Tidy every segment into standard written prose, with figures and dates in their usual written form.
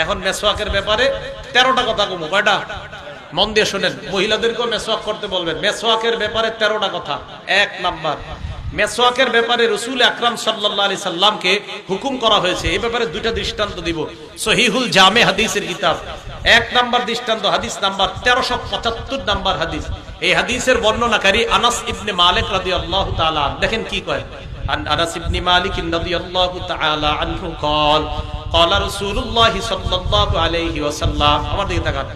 এখন মেসওয়াকের ব্যাপারে 13টা কথা কমু। কয়টা? মন দিয়ে শুনেন, মহিলাদেরকেও মেসওয়াক করতে বলবেন। মেসওয়াকের ব্যাপারে 13টা কথা। 1 নাম্বার, মেসওয়াকের ব্যাপারে রাসূল আকরাম সাল্লাল্লাহু আলাইহি সাল্লামকে হুকুম করা হয়েছে। এই ব্যাপারে দুইটা দৃষ্টান্ত দিব, সহিহুল জামে হাদিসের কিতাব। 1 নাম্বার দৃষ্টান্ত হাদিস নাম্বার 1375 নাম্বার হাদিস। এই হাদিসের বর্ণনাকারী আনাস ইবনে মালিক রাদিয়াল্লাহু তাআলা। দেখেন কি কয়, আনাস ইবনে মালিক রাদিয়াল্লাহু তাআলা আনহু قال قال رسول الله সাল্লাল্লাহু আলাইহি ওয়াসাল্লাম। আমার দিকে তাকান।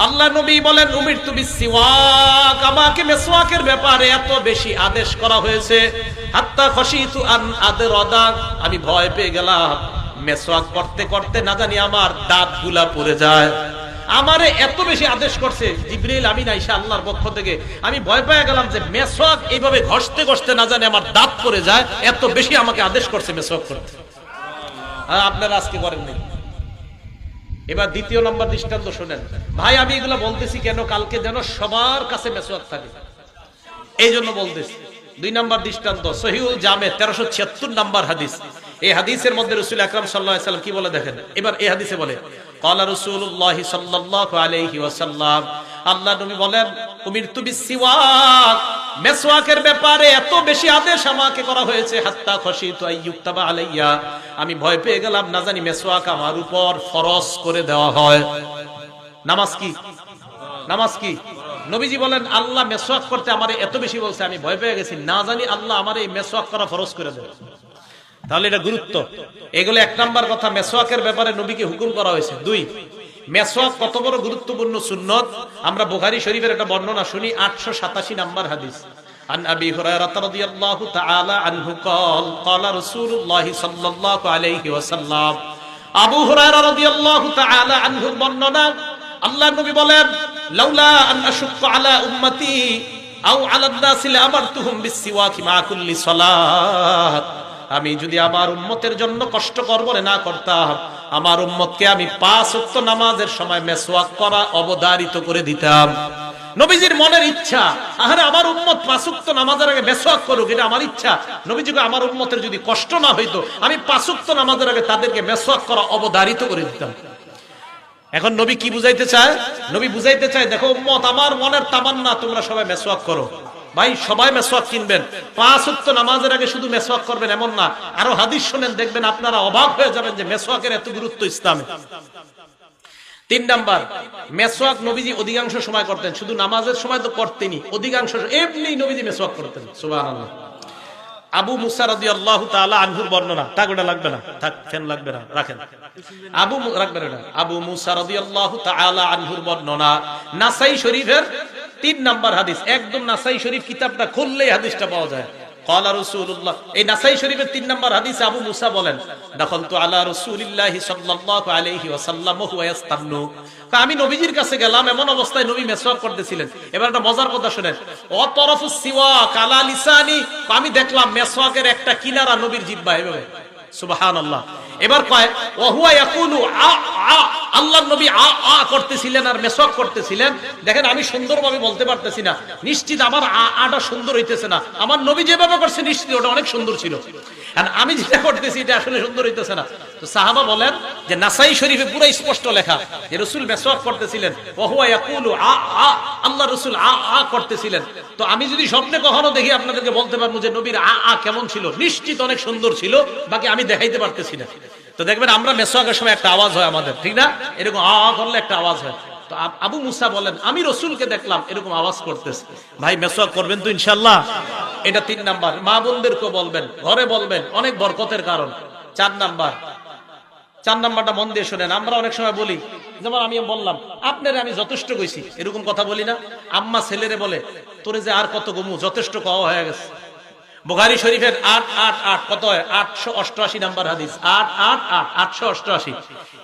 আল্লাহ নবী বলেন, উমিরতু বিসওয়াক, আমাকে মেসওয়াকের ব্যাপারে এত বেশি আদেশ করা হয়েছে, হাত্তা খশিতু আন আদরাদা, আমি ভয় পেয়ে গেলাম মেসওয়াক করতে করতে না জানি আমার দাঁতগুলা পড়ে যায়। আমারে এত বেশি আদেশ করছে জিবরিল আমিন আয়েশা আল্লাহর পক্ষ থেকে, আমি ভয় পেয়ে গেলাম যে মেসওয়াক এইভাবে ঘষতে ঘষতে না জানি আমার দাঁত পড়ে যায়, এত বেশি আমাকে আদেশ করছে মেসওয়াক করতে। আপনারা আজকে করেন নাই। এবার দ্বিতীয় নম্বর দৃষ্টান্ত শুনেন ভাই। আমি এগুলো বলতেছি কেন? কালকে যেন সবার কাছে মেসওয়াক থাকে, এই জন্য বলতেছি। 2 নম্বর দৃষ্টান্ত সহিহুল জামে 1376 নাম্বার হাদিস। এই হাদিসের মধ্যে রাসূল আকরাম সাল্লাল্লাহু আলাইহি সাল্লাম কি বলে দেখেন। এবার এই হাদিসে বলে, ক্বালা রাসূলুল্লাহ সাল্লাল্লাহু আলাইহি ওয়াসাল্লাম, আল্লাহ নবী বলেন, উমিরতু বিসওয়াক, মেসওয়াকের ব্যাপারে এত বেশি আদেশ আমাকে করা হয়েছে, হাত্তা খশিতু আইয়ুক্তাবা আলাইয়া, আমি ভয় পেয়ে গেলাম না জানি মেসওয়াক আমার উপর ফরজ করে দেওয়া হয়। নামাজ কি? নামাজ কি? নবীজি বলেন, আল্লাহ মেসওয়াক করতে আমারে এত বেশি বলছে, আমি ভয় পেয়ে গেছি না জানি আল্লাহ আমারে এই মেসওয়াক করা ফরজ করে দেবে। তাহলে এটা গুরুত্ব। এগুলো 1 নাম্বার কথা, মেসওয়াকের ব্যাপারে নবীকে হুকুম করা হয়েছে। 2, মেসওয়াক কত বড় গুরুত্বপূর্ণ সুন্নত, আমরা বুখারী শরীফের একটা বর্ণনা শুনি, 887 নাম্বার হাদিস। আন আবি হুরায়রা রাদিয়াল্লাহু তাআলা আনহু قال قال رسول الله সাল্লাল্লাহু আলাইহি ওয়াসাল্লাম। আবু হুরায়রা রাদিয়াল্লাহু তাআলা আনহুর বর্ণনা, আল্লাহর নবী বলেন, লাউলা আন আশুক্কা আলা উম্মতি আও আলা الناس লামারতুহুম বিসওয়াকি মা কুল্লি সালাত, আমি যদি আমার উম্মতের জন্য কষ্টকর বলে না করতাম, আমার উম্মতকে আমি 5 ওয়াক্ত নামাজের সময় মেসওয়াক করা অবধারিত করে দিতাম। নবীজির মনের ইচ্ছা, আরে আমার উম্মত 5 ওয়াক্ত নামাজের আগে মেসওয়াক করুক, এটা আমার ইচ্ছা। নবীজিকে আমার উম্মতের যদি কষ্ট না হইতো, আমি 5 ওয়াক্ত নামাজের আগে তাদেরকে মেসওয়াক করা অবধারিত করে দিতাম। এখন নবী কি বুঝাইতে চায়? নবী বুঝাইতে চায়, দেখো উম্মত, আমার মনের তামান্না তোমরা সবাই মেসওয়াক করো। ভাই সবাই মেসওয়াক কিনবেন, 5 ওয়াক্ত নামাজের আগে শুধু মেসওয়াক করবেন এমন না, আরো হাদিস শুনেন, দেখবেন আপনারা অবাক হয়ে যাবেন যে মেসওয়াকের এত গুরুত্ব ইসলামে। 3 নাম্বার, মেসওয়াক নবীজি অধিকাংশ সময় করতেন, শুধু নামাজের সময় তো করতেনই, অধিকাংশ এমনি নবীজি মেসওয়াক করতেন। সুবহানাল্লাহ। আবু মুসা রাদিয়াল্লাহু তাআলা আনহুর বর্ণনা, টাকাটা লাগবে না, থাক, ফ্যান লাগবে না, রাখেন। আবু মুসা রাদিয়াল্লাহু তাআলা আনহুর বর্ণনা, নাসাই শরীফের 3 নাম্বার হাদিস। একদম নাসাই শরীফ কিতাবটা খুললেই হাদিসটা পাওয়া যায়। ক্বালা রাসূলুল্লাহ, এই নাসাই শরীফের 3 নাম্বার হাদিসে আবু মুসা বলেন, দাখালতু আলা রাসূলিল্লাহি সাল্লাল্লাহু আলাইহি ওয়াসাল্লাম ওয়া হুয়া ইস্তান্নু, আমি নবীজির কাছে গেলাম, এমন অবস্থায় নবী মেসওয়াক করতেছিলেন। এবার একটা মজার কথা শুনেন, ও তরফুস সিওয়াক আলা লিসানি, আমি দেখলাম মেসওয়াকের একটা কিনারা নবীর জিহ্বায় এভাবে। সুবহানাল্লাহ। এবার কয় ওয়া হুয়া ইয়াকুলু আ আ, আল্লাহর নবী আ আ করতেছিলেন আর মেসওয়াক করতেছিলেন। দেখেন আমি সুন্দরভাবে বলতে পারতেছি না, নিশ্চিত আমার আ আটা সুন্দর হইতেছে না, আমার নবী যেভাবে করছে নিশ্চিত ওটা অনেক সুন্দর ছিল, আর আমি যেটা করতেছি এটা আসলে সুন্দর হইতেছে না। তো সাহাবা বলেন যে নাসাই শরীফে পুরো স্পষ্ট লেখা যে রাসূল মেসওয়াক করতেছিলেন, ওয়া হুয়া ইয়াকুলু আ আ, আল্লাহ রাসূল আ আ করতেছিলেন। তো আমি যদি স্বপ্নে কখনো দেখি আপনাদেরকে বলতে পারবো যে নবীর আ আ কেমন ছিল, নিশ্চিত অনেক সুন্দর ছিল, বাকি আমি দেখাইতে পারতেছি না। তো দেখবেন আমরা মেসওয়াকের সময় একটা আওয়াজ হয় আমাদের, ঠিক না? এরকম আ আ করলে একটা আওয়াজ হয়। তো আবু মুসা বলেন, আমি রাসূলকে দেখলাম এরকম আওয়াজ করতেছে। ভাই মেসওয়াক করবেন তো ইনশাআল্লাহ? এটা 3 নাম্বার। মা বোনদেরকে বলবেন, ঘরে বলবেন, অনেক বরকতের কারণ। 4 নাম্বারটা মন দিয়ে শুনেন। আমরা অনেক সময় বলি, যেমন আমি বললাম আপনারে আমি যথেষ্ট কইছি, এরকম কথা বলি না? আম্মা ছেলেরে বলে, তোরে যে আর কত গমু, যথেষ্ট কওয়া হয়ে গেছে। বুখারী শরীফের 888 কত হয়? 888 নাম্বার হাদিস। 888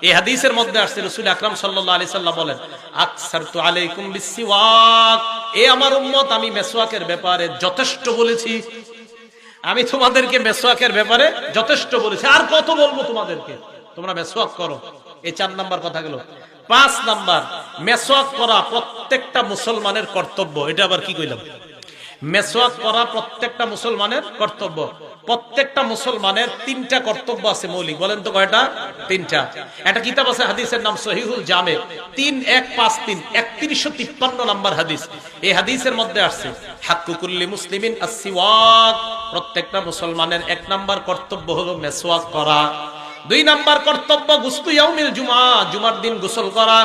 এই হাদিসের মধ্যে আসছে রাসূল আকরাম সাল্লাল্লাহু আলাইহি সাল্লাম বলেন, আকসারতু আলাইকুম বিসওয়াক, এ আমার উম্মত, আমি মেসওয়াকের ব্যাপারে যথেষ্ট বলেছি। আমি তোমাদেরকে মেসওয়াকের ব্যাপারে যথেষ্ট বলেছি, আর কত বলবো তোমাদেরকে, তোমরা মেসওয়াক করো। এই 4 নাম্বার কথা গেল। 5 নাম্বার, মেসওয়াক করা প্রত্যেকটা মুসলমানের কর্তব্য। এটা আবার কি কইলাম? মেসওয়াক করা প্রত্যেকটা মুসলমানের কর্তব্য। প্রত্যেকটা মুসলমানের তিনটা কর্তব্য আছে মৌলিক। বলেন তো কয়টা? তিনটা। একটা কিতাব আছে হাদিসের নাম সহিহুল জামে, 3153 3153 নাম্বার হাদিস। এই হাদিসের মধ্যে আসছে হাক্কু কুল্লি মুসলিমিন আস-সিওয়াক, প্রত্যেকটা মুসলমানের 1 নাম্বার কর্তব্য হলো মেসওয়াক করা। 2 নাম্বার কর্তব্য গুসলু ইয়াউমিল জুমআ, জুমার দিন গোসল করা।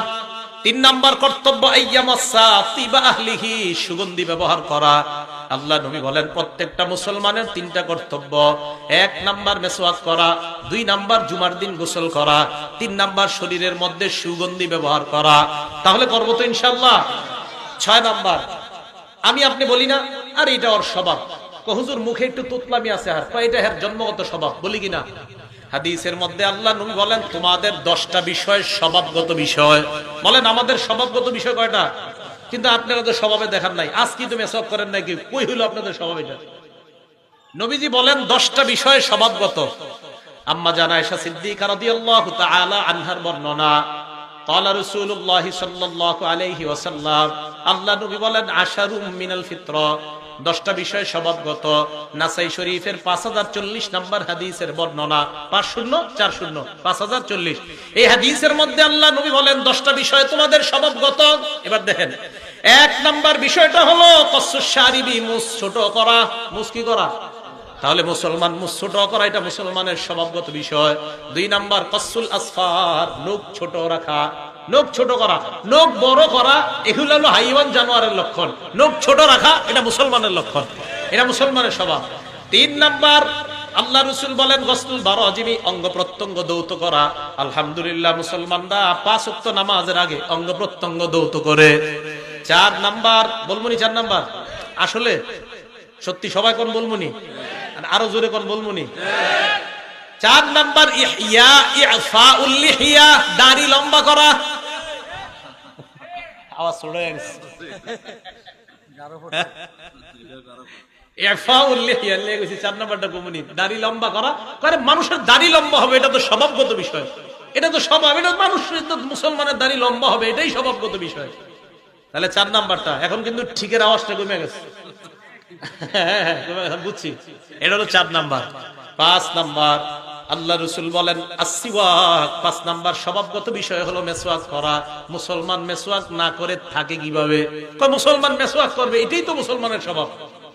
3 নাম্বার কর্তব্য আইয়ামাসা তিবা আহলিহি, সুগন্ধি ব্যবহার করা। আল্লাহ নবী বলেন প্রত্যেকটা মুসলমানের 3টা কর্তব্য। 1 নাম্বার মেসওয়াক করা, 2 নাম্বার জুমার দিন গোসল করা, 3 নাম্বার শরীরের মধ্যে সুগন্ধি ব্যবহার করা। তাহলে করব তো ইনশাআল্লাহ। 6 নাম্বার, আমি আপনি বলি না আর এটা ওর স্বভাব, হুজুর মুখে একটু তুতলামি আছে, আর এটা এর জন্মগত স্বভাব, বলি কিনা? হাদিসের মধ্যে আল্লাহ নবী বলেন তোমাদের 10টা বিষয় স্বভাবগত বিষয়। বলেন আমাদের স্বভাবগত বিষয় কয়টা? কিন্তু আপনারা তো স্বভাবে দেখান নাই। আজ কি তুমি এসব করেন নাকি? কই হইলো আপনাদের স্বভাব এটা? নবীজি বলেন 10টা বিষয় স্বভাবগত। আম্মা জান আয়েশা সিদ্দিকা রাদিয়াল্লাহু তাআলা আনহার বর্ণনা, ক্বালা রাসূলুল্লাহ সাল্লাল্লাহু আলাইহি ওয়াসাল্লাম, আল্লাহ নবী বলেন আশারুম মিনাল ফিতরা, 10টা বিষয় স্বভাবগত। নাসাই শরীফের 5040 নাম্বার হাদিসের বর্ণনা, 5040 5040। এই হাদিসের মধ্যে আল্লাহ নবী বলেন 10টা বিষয় তোমাদের স্বভাবগত। এবার দেখেন, 1 নাম্বার বিষয়টা হলো কসসুশ শারিবি, মুছ ছোট করা। মুছ কি করা? তাহলে মুসলমান মুছ ছোট করা এটা মুসলমানের স্বভাবগত বিষয়। 2 নাম্বার কসসুল আসফার, নখ ছোট রাখা। নখ ছোট করা, নখ বড় করা এগুলো হলো হাইওয়ান জানোয়ারের লক্ষণ। নখ ছোট রাখা এটা মুসলমানের লক্ষণ, এটা মুসলমানের স্বভাব। 3 নাম্বার আল্লাহ রাসূল বলেন গসলুল বারাজিমি, অঙ্গ প্রত্যঙ্গ দৌত করা। আলহামদুলিল্লাহ মুসলমানরা 5 ওয়াক্ত নামাজের আগে অঙ্গ প্রত্যঙ্গ দৌত করে। 4 নাম্বার বলমুনি, 4 নাম্বার আসলে সত্যি সবাই কোন বলমুনি, আরো জোরে কোন বলমুনি? 4 নাম্বার ইহইয়া ইফাউল লিহিয়া, দাড়ি লম্বা করা। আওয়াজ শুনে ইফাউল লিহিয়া লেগেছি। 4 নাম্বারটা কমুনি, দাড়ি লম্বা করা। কারণ মানুষের দাড়ি লম্বা হবে এটা তো স্বভাবগত বিষয়, এটা তো স্বভাব, এটা মানুষের তো মুসলমানের দাড়ি লম্বা হবে এটাই স্বভাবগত বিষয়। তাহলে 4 নাম্বারটা এখন কিন্তু ঠিকের আওয়াজটা কমে গেছে। বুঝছি, এটা হলো 4 নাম্বার। 5 নাম্বার আল্লাহ রাসূল বলেন আসসিওয়াক, 5 নাম্বার স্বভাবগত বিষয় হলো মেসওয়াক করা। মুসলমান মেসওয়াক না করে থাকে কিভাবে? কয় মুসলমান মেসওয়াক করবে, এটাই তো মুসলমানের স্বভাব।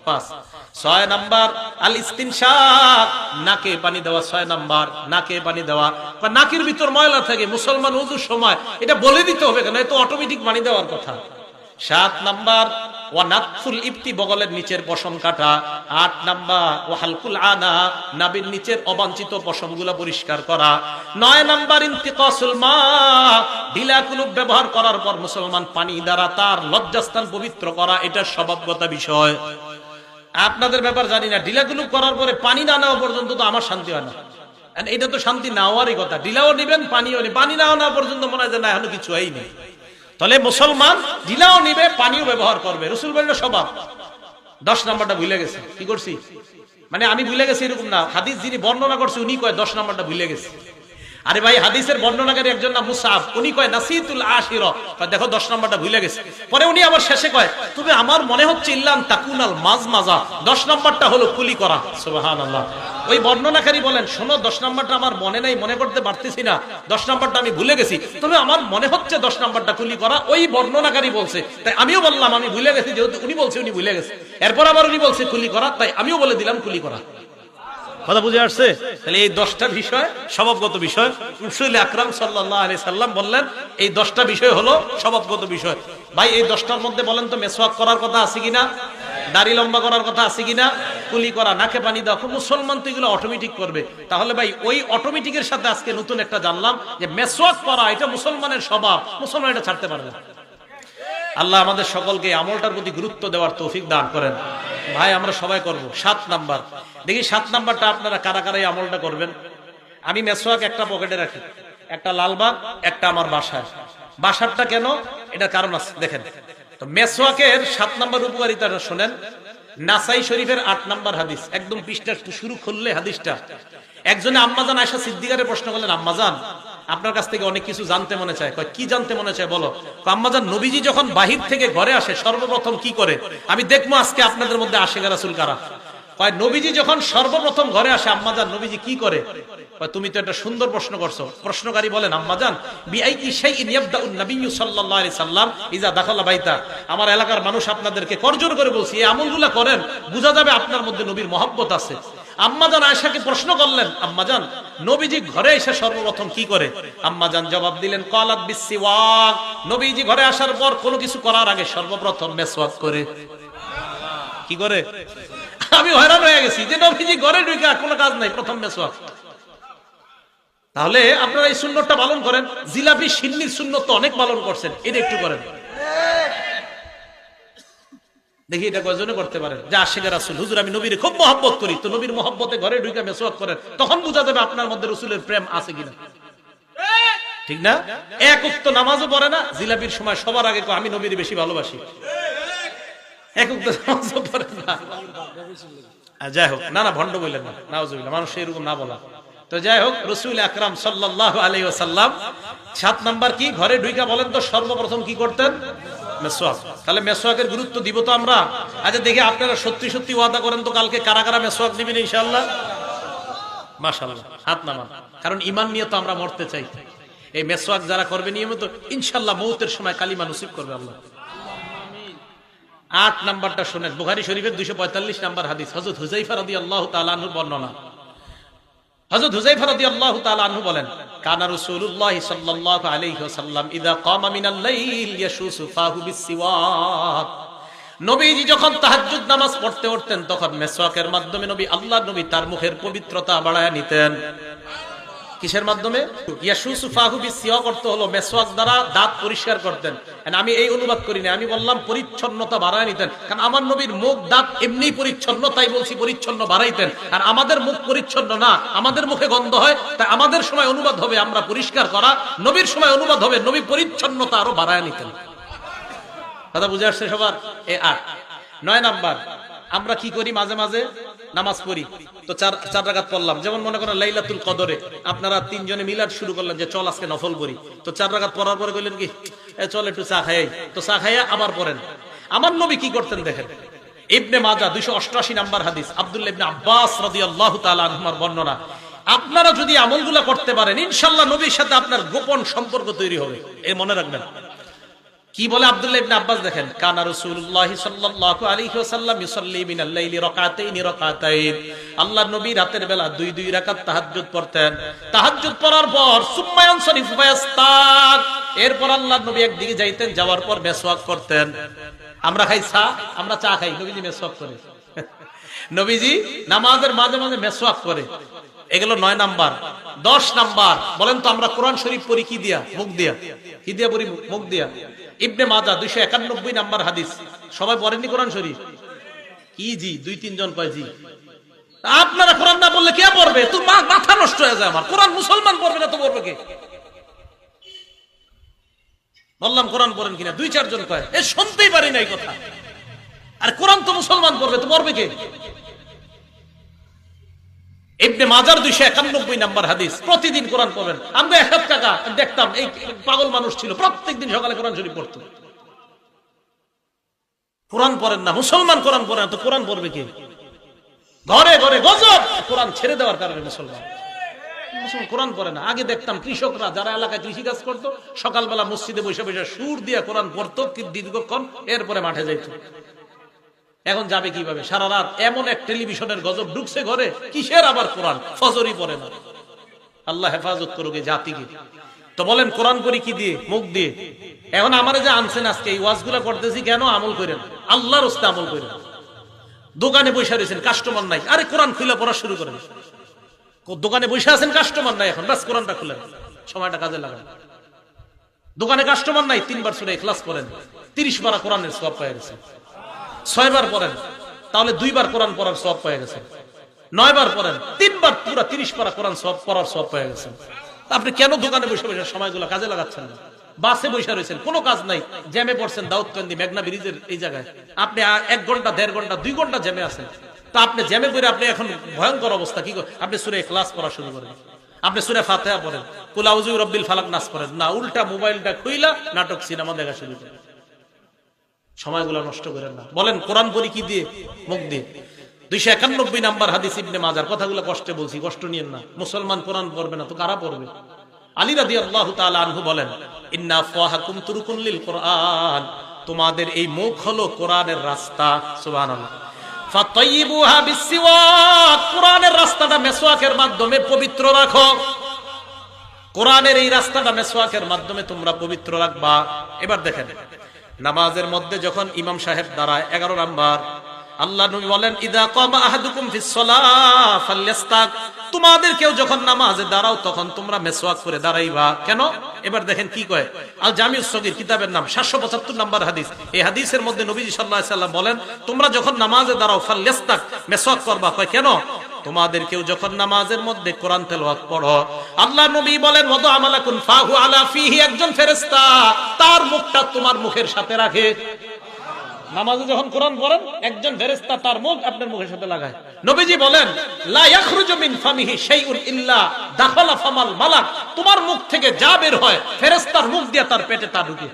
5। 6 নাম্বার আল ইস্তিনশাক, নাকে পানি দেওয়া। 6 নাম্বার নাকে পানি দেওয়া। নাকের ভিতর ময়লা থাকে, মুসলমান ওযুর সময় এটা বলে দিতে হবে কেন? এটা অটোমেটিক পানি দেওয়ার কথা। 7 নাম্বার ওয়ানাতফুল ইবতি, বগলের নিচের পশম কাটা। 8 নাম্বার ওয়াহালকুল আনা, নাভির নিচের অবাঞ্ছিত পশমগুলো পরিষ্কার করা। 9 নাম্বার ইন্তিকাসুল মা, ঢিলা কুলুপ ব্যবহার করার পর মুসলমান পানি দ্বারা তার লজ্জাস্থান পবিত্র করা, এটা স্বভাবগত বিষয়। আপনাদের ব্যাপার জানি না, ঢিলা কুলুপ করার পরে পানি না নেওয়া পর্যন্ত তো আমার শান্তি হয় না। এটা তো শান্তি নেওয়ারই কথা, ঢিলাও নেবেন পানিও নেবেন, পানি না নেওয়া পর্যন্ত মনে হয় যে না এখনো কিছু হয়নি। তাহলে মুসলমান ঢিলাও নিবে পানিও ব্যবহার করবে, রাসূল বলল স্বভাব। 10 নাম্বারটা ভুলে গেছে। কি করছি মানে আমি ভুলে গেছি এরকম না, হাদিস যিনি বর্ণনা করছে উনি কয় 10 নাম্বারটা ভুলে গেছে। আরে ভাই হাদিসের বর্ণনাকারী একজন না মুসাব, উনি কয় নাসিতুল আশিরা, দেখো 10 নাম্বারটা ভুলে গেছে। পরে উনি আবার শেষে কয় তবে আমার মনে হচ্ছে ইল্লান তাকুনাল মাজমাজা, 10 নাম্বারটা হলো কুলি করা। সুবহানাল্লাহ। ওই বর্ণনাকারী বলেন শোনো 10 নাম্বারটা আমার মনে নাই, মনে করতে পারতেছি না, 10 নাম্বারটা আমি ভুলে গেছি, তবে আমার মনে হচ্ছে 10 নাম্বারটা কুলি করা। ওই বর্ণনাকারী বলছে, তাই আমিও বললাম আমি ভুলে গেছি, যেহেতু উনি বলছে উনি ভুলে গেছে। এরপর আবার উনি বলছে কুলি করা, তাই আমিও বলে দিলাম কুলি করা। কথা বুঝে আসছে? তাহলে এই 10টা বিষয় স্বভাবগত বিষয়। রাসূল আকরাম সাল্লাল্লাহু আলাইহি সাল্লাম বললেন এই 10টা বিষয় হলো স্বভাবগত বিষয়। ভাই এই 10টার মধ্যে বলেন তো মেসওয়াক করার কথা আছে কিনা, দাড়ি লম্বা করার কথা আছে কিনা, কুলি করা, নাকে পানি দেওয়া, মুসলমান তো এগুলো অটোমেটিক করবে। তাহলে ভাই ওই অটোমেটিকের সাথে আজকে নতুন একটা জানলাম যে মেসওয়াক করা এটা মুসলমানের স্বভাব, মুসলমান এটা ছাড়তে পারবে না। আল্লাহ আমাদের সকলকে আমলটার প্রতি গুরুত্ব দেওয়ার তৌফিক দান করেন। ভাই আমরা সবাই করব। 7 নাম্বার দেখি 7 নাম্বারটা আপনারা কারা কারা এই আমলটা করবেন। আমি মেসওয়াক একটা পকেটে রাখি, একটা লালবাগ, একটা আমার বাসায়। বাসারটা কেন, এটা কারণ আছে দেখেন। তো মেসওয়াকের 7 নাম্বার উপকারিতাটা শুনেন। নাসাই শরীফের 8 নাম্বার হাদিস, একদম পৃষ্ঠা শুরু করলে হাদিসটা। একজনে আম্মাজান আয়েশা সিদ্দিকারে প্রশ্ন করলেন, আম্মাজান আপনার কাছ থেকে অনেক কিছু জানতে মনে চায়। কয় কি জানতে মনে চায় বলো। আম্মাজান নবীজি যখন বাহির থেকে ঘরে আসে সর্বপ্রথম কি করে, আমি দেখবো আজকে আপনাদের মধ্যে আশিক রাসূল কারা। কয় নবীজি যখন সর্বপ্রথম ঘরে আসে আম্মাজান নবীজি কি করে? তুমি তো একটা সুন্দর প্রশ্ন করছো। প্রশ্নকারী বলেন, আম্মাজান বিআইয়ি শাইইন ইয়াবদাউন নাবিয়্যু সাল্লাল্লাহু আলাইহি সাল্লাম ইযা দাখালা বাইতা। আমার এলাকার মানুষ আপনাদেরকে করজোর করে বলছি এই আমলগুলো করেন, বোঝা যাবে আপনার মধ্যে নবীর মহব্বত আছে। আম্মাজান আয়েশাকে প্রশ্ন করলেন, আম্মাজান নবীজি ঘরে এসে সর্বপ্রথম কি করে? আম্মাজান জবাব দিলেন, ক্বালাত বিসসিওয়াক। নবীজি ঘরে আসার পর কোনো কিছু করার আগে সর্বপ্রথম মেসওয়াক করে। কি করে? আমি হয়রান হয়ে গেছি যে নবীজি ঘরে ঢুকে কোনো কাজ নাই, প্রথম মেসওয়াক। তাহলে আপনারা এই সুন্নতটা পালন করেন। জিলাপি সিন্নির সুন্নত তো অনেক পালন করছেন, এটা একটু করেন দেখি এটা কয়জনে করতে পারেন। যে আশিকের রাসূল, হুজুর আমি নবীর খুব মহব্বত করি, তো নবীর মহব্বতে ঘরে ঢুকে মেসওয়াক করেন, তখন বোঝা যাবে আপনার মধ্যে রাসূলের প্রেম আছে কিনা। ঠিক না? এক ওয়াক্ত নামাজও পড়ে না, জিলাপির সময় সবার আগে কয় আমি নবীর বেশি ভালোবাসি। এক ওয়াক্ত নামাজও পড়ে না। যাই হোক, না না ভণ্ড বললেন না, নাউজুবিল্লাহ, মানুষ এরকম না বলা। তো যাই হোক, রাসূল আকরাম সাল্লাল্লাহু আলাইহি ওয়াসাল্লাম 7 নাম্বার কি ঘরে ঢুইকা বলেন তো সর্বপ্রথম কি করতেন? মেসওয়াক। তাহলে মেসওয়াকের গুরুত্ব দিব তো আমরা। আচ্ছা দেখি আপনারা সত্যি সত্যি ওয়াদা করেন তো কালকে কারা কারা মেসওয়াক নেবেন ইনশাআল্লাহ। মাশাআল্লাহ, হাত নামান। কারণ ঈমান নিয়ে তো আমরা মরতে চাই। এই মেসওয়াক যারা করবে নিয়মিত ইনশাআল্লাহ মউতের সময় কালিমা নসিব করবে আল্লাহ। 8 নাম্বারটা শুনেন, বুখারী শরীফের 245 নাম্বার হাদিস, হযরত হুযায়ফা রাদিয়াল্লাহু তাআলা আনহু বর্ণনা। হযরত হুযায়ফা রাদিয়াল্লাহু তাআলা আনহু বলেন, কানা রাসূলুল্লাহ সাল্লাল্লাহু আলাইহি ওয়াসাল্লাম ইযা কামা মিনাল লাইল ইয়াশুসু ফাহু বিসসিওয়াক। নবীজি যখন তাহাজ্জুদ নামাজ পড়তে উঠতেন তখন মেসওয়াকের মাধ্যমে আল্লাহর নবী তার মুখের পবিত্রতা বাড়ায়া নিতেন। কিসের মাধ্যমে? ইয়াশুসু ফাহু বিসসিওয়াক অর্থ হলো মেসওয়াক দ্বারা দাঁত পরিষ্কার করতেন। আমি এই অনুবাদ করি না, আমি বললাম পরিচ্ছন্নতা বাড়ায় নিতেন। কারণ আমার নবীর মুখ দাঁত এমনি পরিচ্ছন্ন, তাই বলছি পরিচ্ছন্ন বাড়াইতেন। আর আমাদের মুখ পরিচ্ছন্ন না, আমাদের মুখে গন্ধ হয়, তাই আমাদের সময় অনুবাদ হবে আমরা পরিষ্কার করা, নবীর সময় অনুবাদ হবে নবী পরিচ্ছন্নতা আরো বাড়ায় নিতেন। কথা বুঝে আসছে সবার? 8। 9 নাম্বার, আমরা কি করি? মাঝে মাঝে নামাজ পড়ি, তো 4 রাকাত পড়লাম। যেমন মনে করেন লাইলাতুল কদরে আপনারা 3 জনে মিলাদ শুরু করলেন যে চল আজকে নফল পড়ি, তো 4 রাকাত পড়ার পরে কইলেন কি চল একটু চা খাই, তো চা খাইয়া আবার পড়েন। আমার নবী কি করতেন দেখেন, ইবনে মাজাহ 288 নাম্বার হাদিস, আব্দুল্লাহ ইবনে আব্বাস রাদিয়াল্লাহু তাআলা আনহুর বর্ণনা। আপনারা যদি আমলগুলো করতে পারেন ইনশাআল্লাহ নবীর সাথে আপনার গোপন সম্পর্ক তৈরি হবে, এই মনে রাখবেন। কি বলে আব্দুল্লাহ ইবনে আব্বাস দেখেন, কানা রাসূলুল্লাহ সাল্লাল্লাহু আলাইহি ওয়াসাল্লাম ইউসাল্লি মিনাল লাইলি রাকাতাইন। আল্লাহর নবী রাতের বেলা 2 রাকাত তাহাজ্জুদ পড়তেন। তাহাজ্জুদ পড়ার পর সুম্মা ইয়ানসারিফু ফায়াস্তাক, এরপর আল্লাহর নবী একদিকে যাইতেন, যাওয়ার পর মেসওয়াক করতেন। আমরা খাই চা, আমরা চা খাই, নবীজি মেসওয়াক করে। নবীজি নামাজের মাঝে মাঝে মেসওয়াক করে। এগুলো 9 নাম্বার। 10 নাম্বার বলেন তো আমরা কোরআন শরীফ পড়ি কি দিয়া? মুখ দিয়া। কি দিয়া পড়ি? মুখ দিয়া। ইবনে মাজাহ 291 নাম্বার হাদিস। সবাই পড়েননি কোরআন শরীফ? কি জি 2-3 জন কয় জি। আপনারা কোরআন না পড়লে কে পড়বে? তো মাথা নষ্ট হয়ে যায় আমার। কোরআন মুসলমান পড়বে না তো পড়বে কে? বললাম কোরআন পড়েন কিনা, 2-4 জন কয় এ শুনতেই পারি না এই কথা। আর কোরআন তো মুসলমান পড়বে, তো পড়বে কে? ইবনে মাজাহ 291 নাম্বার হাদিস। প্রতিদিন কোরআন পড়বেন। আমরা এক কাকা দেখতাম, এই পাগল মানুষ ছিল, প্রত্যেকদিন সকালে কোরআন শরীফ পড়তো। কোরআন পড়েন না, মুসলমান কোরআন পড়ে না, তো কোরআন পড়বে কে? ঘরে ঘরে গজব, কোরআন ছেড়ে দেওয়ার কারণে মুসলমান কোরআন পড়ে না। আগে দেখতাম কৃষকরা যারা এলাকায় কৃষি কাজ করতো সকালবেলা মসজিদে বসে বসে সুর দিয়ে কোরআন পড়তো দীর্ঘক্ষণ, এরপরে মাঠে যাইত। এখন যাবে কিভাবে? সারা রাত এমন এক টেলিভিশনের গজব ঢুকছে ঘরে, কিসের আবার কোরআন? ফজরই পড়ে না। আল্লাহ হেফাজত করুক এই জাতিকে। তো বলেন কোরআন পড়ি কি দিয়ে? মুখ দিয়ে। এখন আমারে যে আনছেন আজকে এই ওয়াজগুলা করতেছি কেন? আমল করেন, আল্লাহর রাস্তে আমল করেন। দোকানে বসে রয়েছেন, কাস্টমার নাই, আরে কোরআন খুলে পড়া শুরু করেন। দোকানে বসে আছেন, কাস্টমার নাই, এখন বাস কোরআনটা খুলেন, সময়টা কাজে লাগান। দোকানে কাস্টমার নাই, 3 বার সূরা ইখলাস পড়েন, 30 বার কোরআনের সওয়াব পেয়ে গেছেন। 6 বার পড়েন, তাহলে 2 বার কোরআন পড়ার সওয়াব পেয়ে গেছেন। 9 বার পড়েন, 3 বার পুরো 30 পারা কোরআন সওয়াব পড়ার সওয়াব পেয়ে গেছেন। আপনি কেন দোকানে বসে বসে সময়গুলো কাজে লাগাচ্ছেন না? বাসে বসে রয়েছেন, কোনো কাজ নাই, জ্যামে পড়ছেন দাউদকান্দি মেঘনা ব্রিজের এই জায়গায়, আপনি 1 ঘন্টা 1.5 ঘন্টা 2 ঘন্টা জ্যামে আছেন। তা আপনি জ্যামে পড়ে আপনি এখন ভয়ঙ্কর অবস্থা, কি আপনি সূরা ইখলাস পড়া শুরু করেন, আপনি সূরা ফাতিহা পড়েন, কুল আউযু বিরাব্বিল ফালাক নাস পড়েন না, উল্টা মোবাইলটা খুইলা নাটক সিনেমা দেখা শুরু করেন। সময়গুলো নষ্ট করেন না। বলেন কোরআন পড়ি কি দিয়ে? মুখ দিয়ে। 291 নাম্বার হাদিস ইবনে মাজার। কথাগুলো কষ্টে বলছি, কষ্ট নিয়েন না। মুসলমান কোরআন পড়বে না তো কারা পড়বে? আলী রাদিয়াল্লাহু তাআলা আনহু বলেন, ইন্না আফওয়াহাকুম তুরুকুন লিল কোরআন, তোমাদের এই মুখ হলো কোরআনের রাস্তা। সুবহানাল্লাহ। ফাতাইয়িবুহা বিসসিওয়াক, কোরআনের রাস্তাটা মেসওয়াকের মাধ্যমে পবিত্র রাখো। কোরআনের এই রাস্তাটা মেসওয়াকের মাধ্যমে তোমরা পবিত্র রাখবা। এবার দেখেন, নামাজের মধ্যে যখন ইমাম সাহেব দাঁড়ায় 11 নাম্বার, আল্লাহ নবী বলেন, ইযা কামা আহাদুকুম ফিস সালাহ ফালইস্তাক, তোমাদের কেউ যখন নামাজে দাঁড়াও তখন তোমরা মেসওয়াক করে দাঁড়াইবা। কেন? এবার দেখেন কি কয়। আল জামিউস সগীর কিতাবের নাম, 775 নাম্বার হাদিস। এই হাদিসের মধ্যে নবীজি সাল্লাল্লাহু আলাইহি সাল্লাম বলেন, তোমরা যখন নামাজে দাঁড়াও ফালইস্তাক, মেসওয়াক করবা। কয় কেন? তোমাদের কেউ যখন নামাজের মধ্যে কোরআন তেলাওয়াত পড়ো, আল্লাহ নবী বলেন, ওয়াদা আমালাকুন ফাহু আলা ফিহি, একজন ফেরেশতা তার মুখটা তোমার মুখের সাথে রাখে। নামাজে যখন কোরআন পড়েন, একজন ফেরেশতা তার মুখ আপনার মুখের সাথে লাগায়। নবীজি বলেন, লা ইয়াখরুজু মিন ফামিহি শাইউন ইল্লা দাখালা ফামাল মালাক, তোমার মুখ থেকে যা বের হয় ফেরেশতার মুখ দিয়ে তার পেটে তা ঢুকে।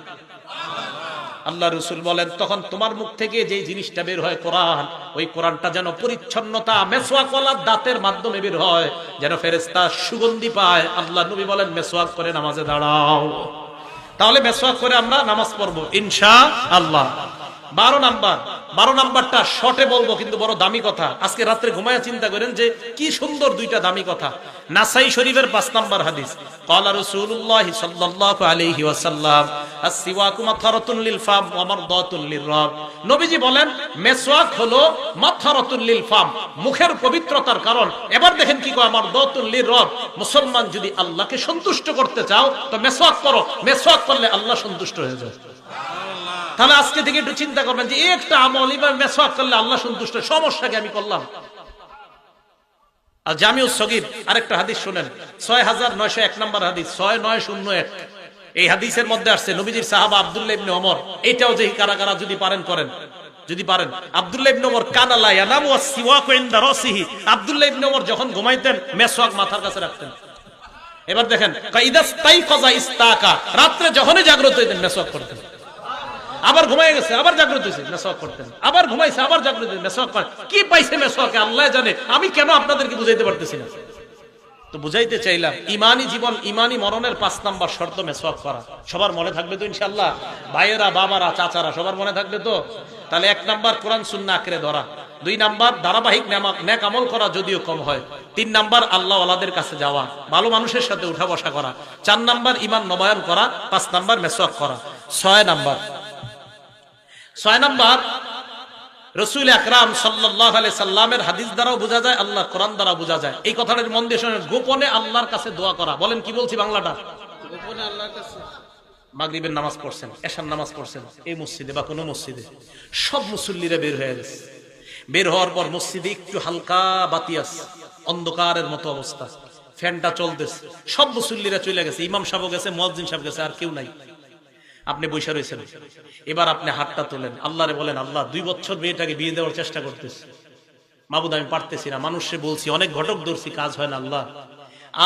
আল্লাহ রাসূল বলেন, তখন তোমার মুখ থেকে যে জিনিসটা বের হয় কোরআন, ওই কোরআনটা যেন পরিচ্ছন্নতা মেসওয়াক ওয়ালা দাঁতের মাধ্যমে বের হয়, যেন ফেরেশতা সুগন্ধি পায়। আল্লাহ নবী বলেন, মেসওয়াক করে নামাজে দাঁড়াও। তাহলে মেসওয়াক করে আমরা নামাজ পড়বো ইনশাআল্লাহ। 12 নাম্বারটা শর্টে বলবো, কিন্তু বড় দামি কথা। আজকে রাত্রে ঘুমায়া চিন্তা করেন যে কি সুন্দর দুইটা দামি কথা। নাসাই শরীফের 5 নাম্বার হাদিস, ক্বালা রাসূলুল্লাহ সাল্লাল্লাহু আলাইহি ওয়াসাল্লাম, আস-সিওয়াকু মাতহারাতুন লিল ফাম ওয়া মারদাতুন লির-রাব। নবীজি বলেন, মেসওয়াক হলো মাতহারাতুন লিল ফাম, মুখের পবিত্রতার কারণ। এবার দেখেন কি কয়, মারদাতুন লির-রাব, মুসলমান যদি আল্লাহকে সন্তুষ্ট করতে চাও তো মেসওয়াক করো। মেসওয়াক করলে আল্লাহ সন্তুষ্ট হয়ে যায়। তাহলে আজকে থেকে একটু চিন্তা করবেন যে একটা আমল এভাবে মেসওয়াক করলে আল্লাহ সন্তুষ্ট, সমস্যাকে আমি করলাম। আর জামিউস সগীর আরেকটা হাদিস শুনেন, 6901 নাম্বার হাদিস, 6901। এই হাদিসের মধ্যে আসছে, নবীজির সাহাবা আব্দুল্লাহ ইবনে ওমর, এটাও যে কারা কারা যদি পারেন করেন, যদি পারেন। আব্দুল্লাহ ইবনে ওমর কানা লা ইয়ানামু ওয়াস-সিওয়াকু ইনদা রাসিহি, আব্দুল্লাহ ইবনে ওমর যখন ঘুমাইতেন মেসওয়াক মাথার কাছে রাখতেন। এবার দেখেন, কাইদাস্তাইকাযা ইস্তাকা, রাতে যখনই জাগ্রত হইতেন মেসওয়াক করতেন। আবার ঘুমায় গেছে, আবার জাগ্রত হয়েছে, মেসওয়াক করতেন। আবার ঘুমাইছে, আবার জাগ্রত হয়েছে, মেসওয়াক করেন। কি পাইছে মেসওয়াকে আল্লাহ জানে, আমি কেন আপনাদেরকে বুঝাইতে পারতেছি না। তো বুঝাইতে চাইলাম, ইমানি জীবন, ইমানি মরণের 5 নাম্বার শর্ত মেসওয়াক করা। সবার মনে থাকবে তো ইনশাআল্লাহ? ভাইয়েরা, বাবারা, চাচারা, সবার মনে থাকবে তো? তাহলে 1 নাম্বার কোরআন সুন্নাহ আঁকড়ে ধরা, 2 নাম্বার ধারাবাহিক নেক আমল করা যদিও কম হয়, 3 নাম্বার আল্লাহ ওয়ালাদের কাছে যাওয়া, ভালো মানুষের সাথে উঠা বসা করা, 4 নাম্বার ঈমান নবায়ন করা, 5 নাম্বার মেসওয়াক করা। 6 নাম্বার রাসূল আকরাম সাল্লাল্লাহু আলাইহি সাল্লামের হাদিস দ্বারাও বোঝা যায়, আল্লাহ কোরআন দ্বারা বোঝা যায়। এই কথাটার মন দিয়ে শুনেন, গোপনে আল্লাহর কাছে দোয়া করা। বলেন কি বলছি বাংলাটা? গোপনে আল্লাহর কাছে। মাগরিবের নামাজ পড়ছেন, এশার নামাজ পড়ছেন, এই মসজিদে বা কোনো মসজিদে সব মুসল্লিরা বের হয়ে গেছে। বের হওয়ার পর মসজিদে একটু হালকা বাতি আছে, অন্ধকারের মতো অবস্থা, ফ্যানটা চলতেছে, সব মুসল্লিরা চলে গেছে, ইমাম সাহেব গেছে, মুয়াজ্জিন সাহেব গেছে, আর কেউ নাই। আপনি বসে রয়েছেন। এবার আপনি হাতটা তোলেন, আল্লাহরে বলেন, আল্লাহ 2 বছর মেয়েটাকে বিয়ে দেওয়ার চেষ্টা করতেছি, মাবুদ আমি পারতেছি না, মানুষে বলছি, অনেক ঘটক ধরছি, কাজ হয় না। আল্লাহ,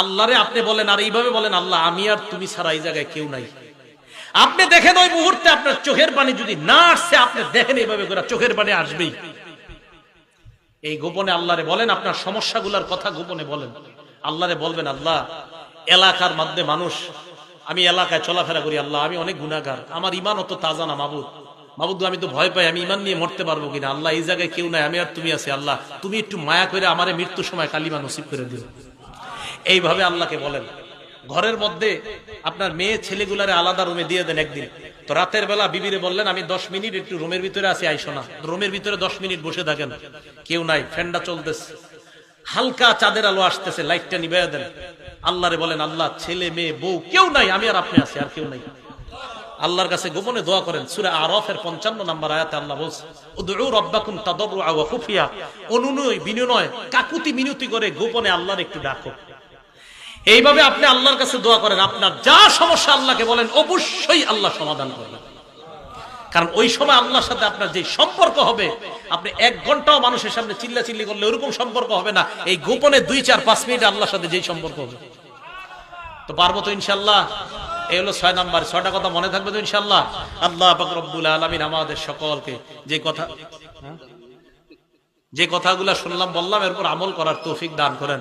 আল্লাহরে আপনি বলেন, আর এইভাবে বলেন, আল্লাহ আমি আর তুমি ছাড়া এই জায়গায় কেউ নাই। আপনি দেখেন ওই মুহূর্তে আপনার চোখের পানি যদি না আসছে, আপনি দেখেন এইভাবে করে চোখের পানি আসবেই। এই গোপনে আল্লাহরে বলেন, আপনার সমস্যাগুলোর কথা গোপনে বলেন, আল্লাহরে বলবেন, আল্লাহ এলাকার মধ্যে মানুষ, আমি এলাকায় চলাফেরা করি, আল্লাহ আমি অনেক গুনাহগার, আমার ঈমান অত তাজা না, মাবুদ আমি তো ভয় পাই, আমি ঈমান নিয়ে মরতে পারবো কিনা। আল্লাহ এই জায়গায় কেউ নাই, আমি আর তুমি আছি, আল্লাহ তুমি একটু মায়া করে আমারে মৃত্যুর সময় কালিমা নসিব করে দিও। এইভাবে আল্লাহকে বলেন। ঘরের মধ্যে আপনার মেয়ে ছেলেগুলারে আলাদা রুমে দিয়ে দেন একদিন। তো রাতের বেলা বিবিরে বললেন, আমি 10 মিনিট একটু রুমের ভিতরে আছি, আইসো না। রুমের ভিতরে 10 মিনিট বসে থাকেন, কেউ নাই, ফ্যানটা চলতেছে, হালকা চাঁদের আলো আসতেছে, লাইটটা নিভিয়ে দেন। আল্লাহরে বলেন, আল্লাহ ছেলে মেয়ে বউ কেউ নাই, আমি আর আপনি আছি, আর কেউ নাই। আল্লাহর কাছে গোপনে দোয়া করেন। সূরা আরাফের 55 নম্বর আয়াতে আল্লাহ বলেন, উদউ রাব্বাকুম তাদাররুআ ওয়া খুফিয়া, অনুনয় বিনয় কাকুতি মিনতি করে গোপনে আল্লাহর একটু ডাকো। এইভাবে আপনি আল্লাহর কাছে দোয়া করেন, আপনার যা সমস্যা আল্লাহকে বলেন, অবশ্যই আল্লাহ সমাধান করবেন। কারণ ওই সময় আল্লাহর সাথে আপনার যে সম্পর্ক হবে, আপনি 1 ঘন্টাও মানুষের সামনে চিল্লাচিল্লি করলে ওরকম সম্পর্ক হবে না। এই গোপনে 2, 4, 5 মিনিট আল্লাহর সাথে যেই সম্পর্ক হবে। তো পারবো তো ইনশাআল্লাহ? এই হলো 6 নাম্বার। 6টা কথা মনে থাকবে তো ইনশাআল্লাহ? আল্লাহ পাক রব্বুল আলামিন আমাদের সকলকে যে কথা যে কথাগুলো শুনলাম বললাম এরপর আমল করার তৌফিক দান করেন।